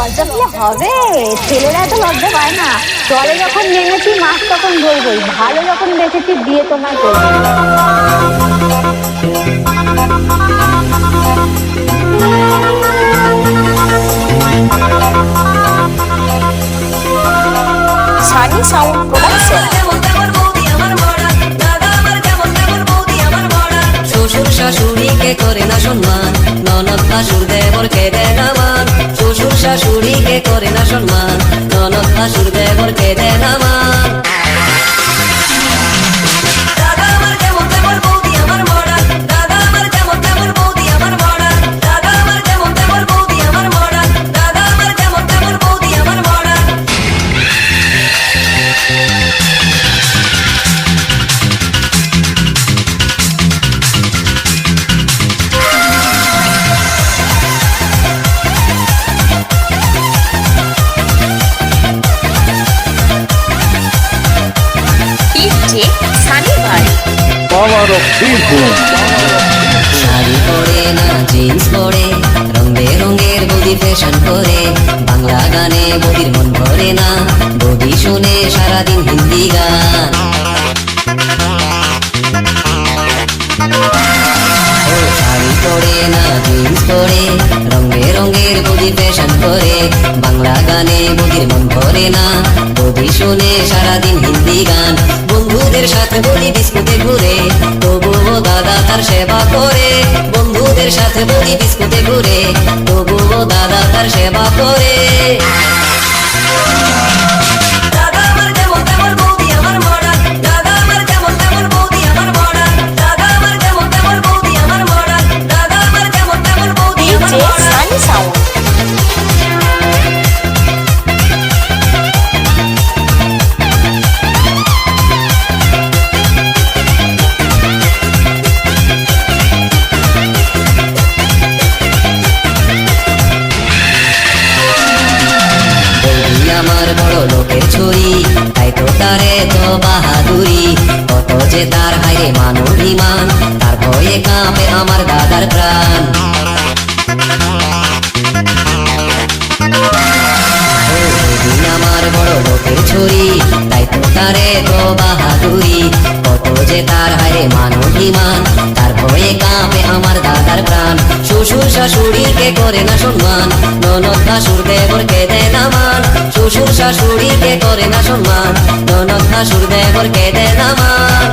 লজ্জা পেলে হবে? ছেলেরা এত লজ্জা পায় না। জলে যখন নেমেছি মাছ তখন ধরবই, ভালো যখন বেঁচেছি বিয়ে তোমায় করবো। Sunny sound production. শ্বশুর শাশুড়িকে করে না সম্মান, ননদ শাশুর দেবরকে দেয় না মান। শ্বশুর শাশুড়িকে করে না সম্মান, ননদ শাশুর দেবরকে দেয় না মান। ডিজে সানি ভাই। Power of Beerboom. শাড়ি পরে না জিন্স পরে, রং বেরঙের বৌদি ফ্যাশন করে। বাংলা গানে বৌদির মন ভরে না, বৌদি শুনে সারাদিন হিন্দি গান। শাড়ি পরে না জিন্স পরে, রং বেরঙের বৌদি ফ্যাশন করে। বাংলা গানে বৌদির মন ভরে না, বৌদি শুনে সারাদিন হিন্দি গান। বন্ধুদের সাথে বৌদি বিস্কুটে ঘুরে, তবুও দাদা তার সেবা করে। বন্ধুদের সাথে বৌদি বিস্কুটে ঘুরে, তবুও দাদা তার সেবা করে। DJ Sunny sound. বৌদি আমার বড় লোকের ছুরি, তাই তো তারে তো বাহাদুরি। কত যে তার হাইরে মান অভিমান, তার ভয়ে কাঁপে আমার দাদার প্রাণ। বৌদি আমার বড় লোকের ছুরি, তাই তো তারে তো বাহাদুরি। কত যে তার হাইরে মান অভিমান, তার ভয়ে কাঁপে আমার দাদার প্রাণ। শ্বশুর শাশুড়িকে করে না সম্মান, ননদ শাশুর দেবরকে দেয় না মান। শ্বশুর শাশুড়িকে করে না সম্মান, ননদ শাশুর দেবরকে দেয় না মান।